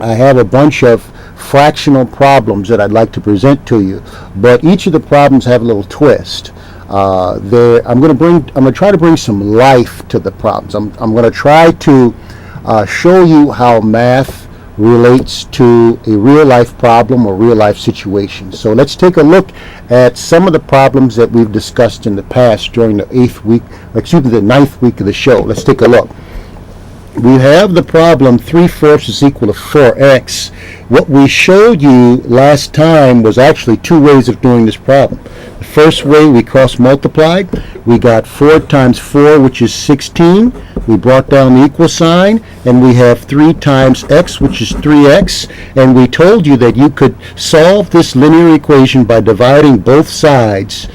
I have a bunch of fractional problems that I'd like to present to you, but each of the problems have a little twist. I'm going to try to bring some life to the problems. I'm going to try to show you how math relates to a real life problem or real life situation. So let's take a look at some of the problems that we've discussed in the past during the ninth week of the show. Let's take a look. We have the problem 3/4 is equal to 4x. What we showed you last time was actually two ways of doing this problem. The first way, we cross multiplied. We got 4 times 4, which is 16. We brought down the equal sign, and we have 3 times x, which is 3x. And we told you that you could solve this linear equation by dividing both sides.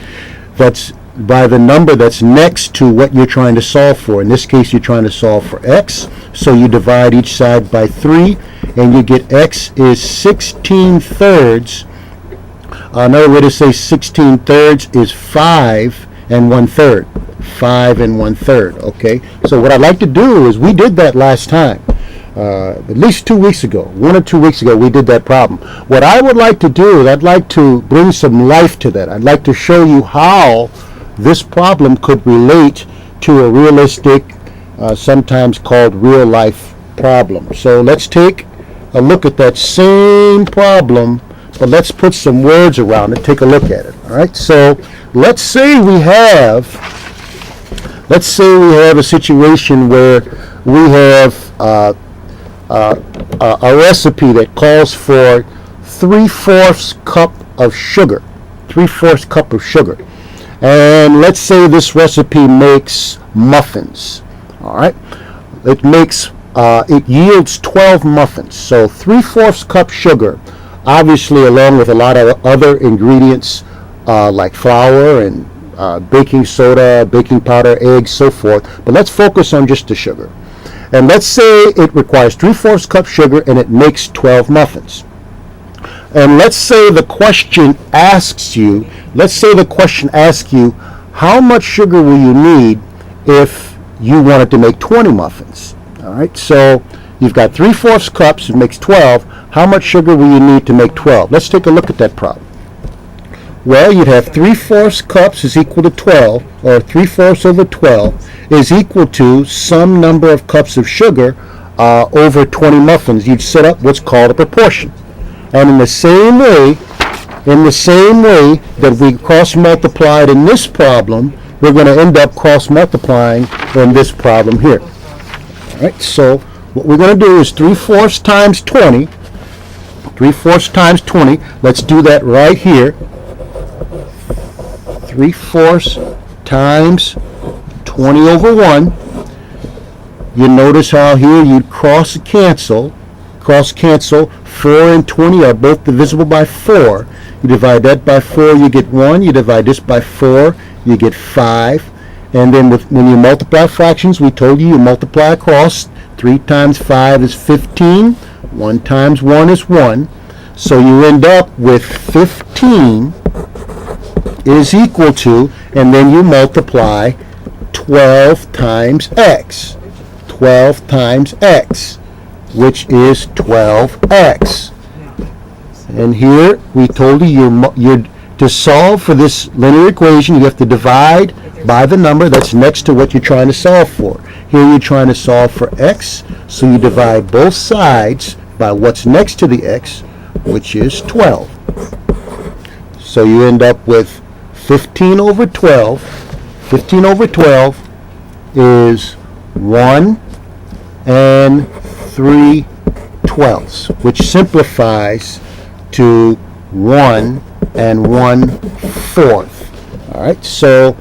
That's by the number that's next to what you're trying to solve for. In this case, you're trying to solve for x. So you divide each side by 3, and you get x is 16/3. Another way to say 16/3 is 5 1/3. 5 1/3. Okay. So what I'd like to do is, we did that last time. At least 2 weeks ago, 1 or 2 weeks ago, we did that problem. What I would like to do is, I'd like to bring some life to that. I'd like to show you how this problem could relate to a realistic, sometimes called real life problem. So let's take a look at that same problem, but let's put some words around it. Take a look at it. All right. So let's say we have a situation where we have a recipe that calls for 3/4 cup of sugar. 3/4 cup of sugar. And let's say this recipe makes muffins. All right. It yields 12 muffins. So 3/4 cup sugar, obviously, along with a lot of other ingredients like flour and baking soda, baking powder, eggs, so forth. But let's focus on just the sugar. And let's say it requires 3/4 cup sugar and it makes 12 muffins. And let's say the question asks you, how much sugar will you need if you wanted to make 20 muffins? All right, so you've got 3/4 cups, it makes 12. How much sugar will you need to make 12? Let's take a look at that problem. Well, you'd have 3/4 cups is equal to 12, or 3/4 over 12 is equal to some number of cups of sugar over 20 muffins. You'd set up what's called a proportion. And in the same way that we cross-multiplied in this problem, we're going to end up cross-multiplying in this problem here. All right, so what we're going to do is 3/4 times 20. 3/4 times 20. Let's do that right here. 3/4 times 20 over 1. You notice how here you'd cross-cancel. 4 and 20 are both divisible by 4. You divide that by 4, you get 1. You divide this by 4, you get 5. And then when you multiply fractions, we told you multiply across. 3 times 5 is 15. 1 times 1 is 1. So you end up with 15 is equal to, and then you multiply 12 times x. 12 times x, which is 12x. And here we told you to solve for this linear equation, you have to divide by the number that's next to what you're trying to solve for. Here you're trying to solve for x, so you divide both sides by what's next to the x, which is 12. So you end up with 15 over 12. 15 over 12 is 1 3/12, which simplifies to 1 1/4. All right, so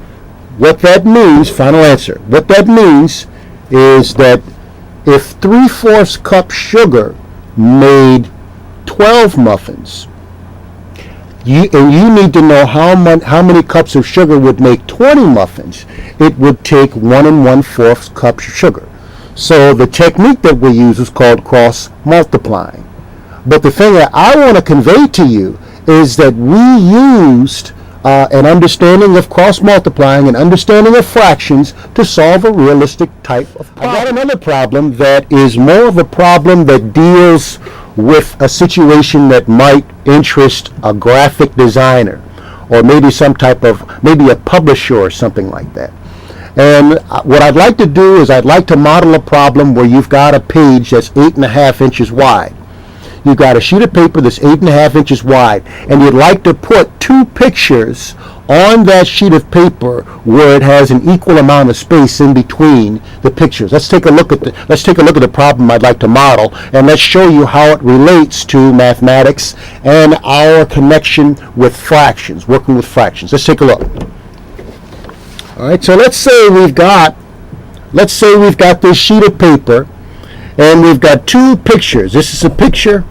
what that means, final answer, what that means is that if 3/4 cup sugar made 12 muffins, you need to know how many cups of sugar would make 20 muffins, it would take 1 1/4 cups of sugar. So the technique that we use is called cross-multiplying. But the thing that I want to convey to you is that we used an understanding of cross-multiplying, an understanding of fractions to solve a realistic type of problem. I got another problem that is more of a problem that deals with a situation that might interest a graphic designer, or maybe maybe a publisher or something like that. And what I'd like to do is I'd like to model a problem where you've got a page that's 8.5 inches wide. You've got a sheet of paper that's 8.5 inches wide, and you'd like to put two pictures on that sheet of paper where it has an equal amount of space in between the pictures. Let's take a look at the problem I'd like to model, and let's show you how it relates to mathematics and our connection with fractions, working with fractions. Let's take a look. All right, so let's say we've got this sheet of paper, and we've got two pictures. This is a picture,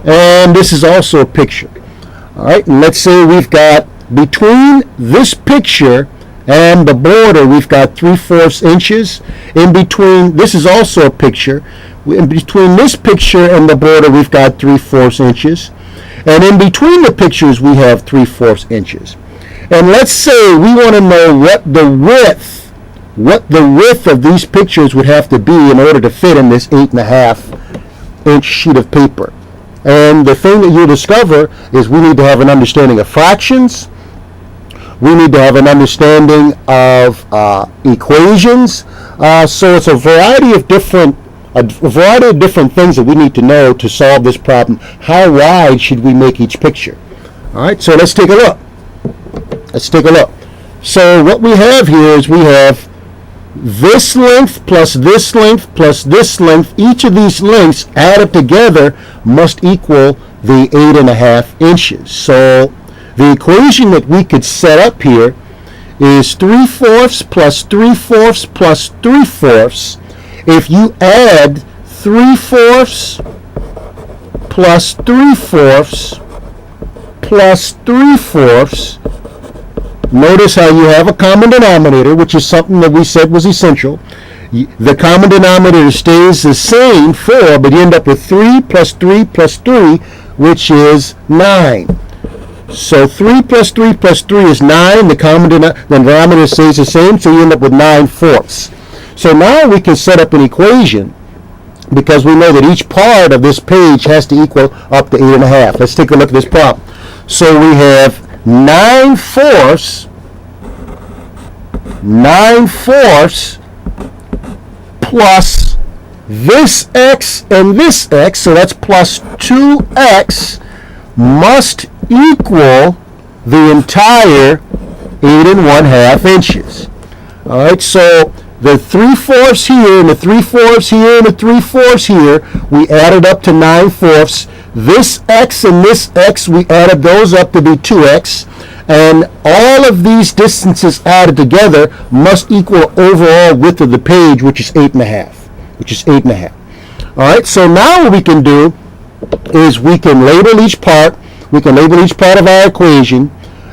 and this is also a picture. All right, and let's say we've got between this picture and the border, we've got 3/4 inches. In between, this is also a picture. In between this picture and the border, we've got 3/4 inches. And in between the pictures, we have 3/4 inches. And let's say we want to know what the width of these pictures would have to be in order to fit in this 8.5 inch sheet of paper. And the thing that you'll discover is we need to have an understanding of fractions. We need to have an understanding of equations. So it's a variety of different things that we need to know to solve this problem. How wide should we make each picture? All right, so let's take a look. So what we have here is we have this length plus this length plus this length. Each of these lengths added together must equal the 8.5 inches. So the equation that we could set up here is 3/4 plus 3/4 plus 3/4. If you add 3/4 plus 3/4 plus 3/4, notice how you have a common denominator, which is something that we said was essential. The common denominator stays the same, 4, but you end up with 3 plus 3 plus 3, which is 9. So 3 plus 3 plus 3 is 9. The common denominator stays the same, so you end up with 9/4. So now we can set up an equation, because we know that each part of this page has to equal up to 8.5. Let's take a look at this problem. So we have 9/4 plus this x and this x, so that's plus 2x, must equal the entire 8.5 inches. All right, so the 3/4 here and the 3/4 here and the 3/4 here, we added up to 9/4. This x and this x, we added those up to be 2x. And all of these distances added together must equal overall width of the page, which is 8.5. All right, so now what we can do is we can label each part. We can label each part of our equation,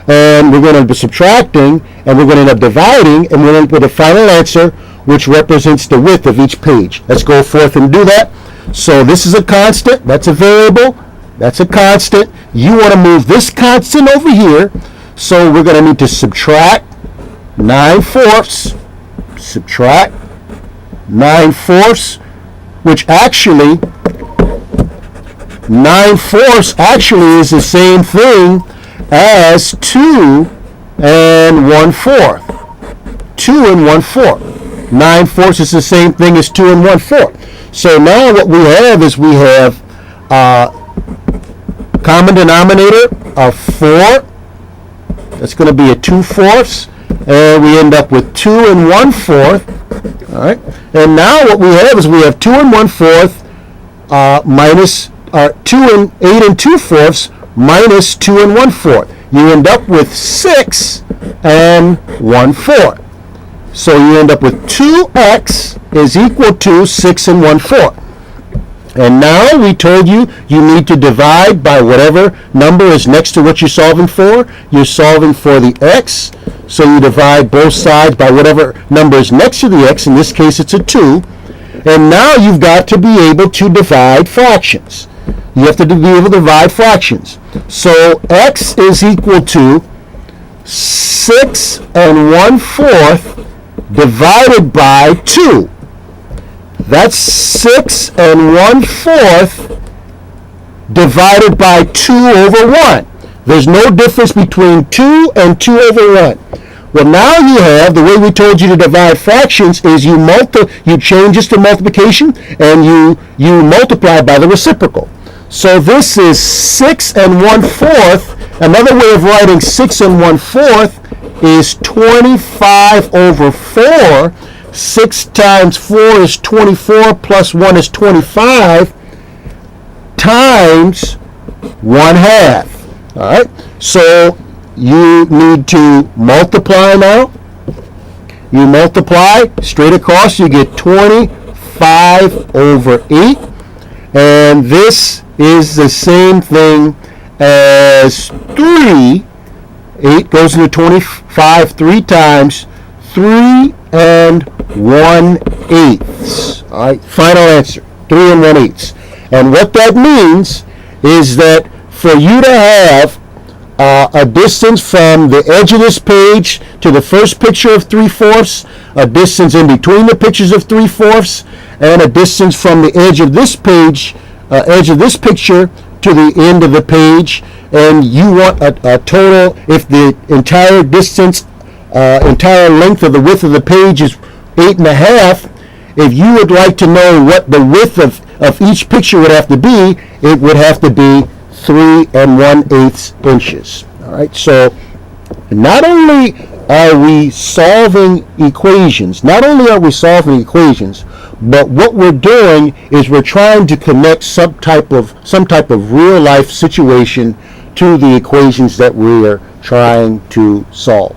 and we're going to be subtracting, and we're going to end up dividing, and we're going to put a final answer, which represents the width of each page. Let's go forth and do that. So this is a constant. That's a variable. That's a constant. You want to move this constant over here. So we're going to need to subtract 9/4, which actually, 9/4 actually is the same thing as 2 and 1/4. 2 and 1/4. 9/4 is the same thing as 2 and 1/4. So now what we have is we have common denominator of 4. That's going to be a 2/4, and we end up with 2 and 1/4. All right, and now what we have is we have 2 and 1/4 minus 2 and 8 and 2/4 minus 2 and 1/4. You end up with 6 and 1/4. So you end up with 2x is equal to 6 and 1/4. And now we told you need to divide by whatever number is next to what you're solving for. You're solving for the x, so you divide both sides by whatever number is next to the x. In this case, it's a 2. And now you've got to be able to divide fractions. You have to be able to divide fractions. So x is equal to 6 and 1/4 divided by 2. That's 6 1/4 divided by 2 over 1. There's no difference between 2 and 2 over 1. Well, now you have, the way we told you to divide fractions is you change this to multiplication and you multiply by the reciprocal. So this is 6 1/4. Another way of writing 6 1/4 is 25 over 4. 6 times 4 is 24 plus 1 is 25 times 1/2. All right, so you need to multiply now. You multiply straight across, you get 25 over 8. And this is the same thing as 3. 8 goes into 25 3 times. 3 1/8. All right, final answer, 3 1/8. And what that means is that for you to have a distance from the edge of this page to the first picture of 3/4, a distance in between the pictures of 3/4, and a distance from the edge of this page, edge of this picture to the end of the page, and you want a total, if the entire distance, entire length of the width of the page is 8.5, if you would like to know what the width of each picture would have to be, it would have to be 3 1/8 inches. All right, so not only are we solving equations, but what we're doing is we're trying to connect some type of real life situation to the equations that we are trying to solve.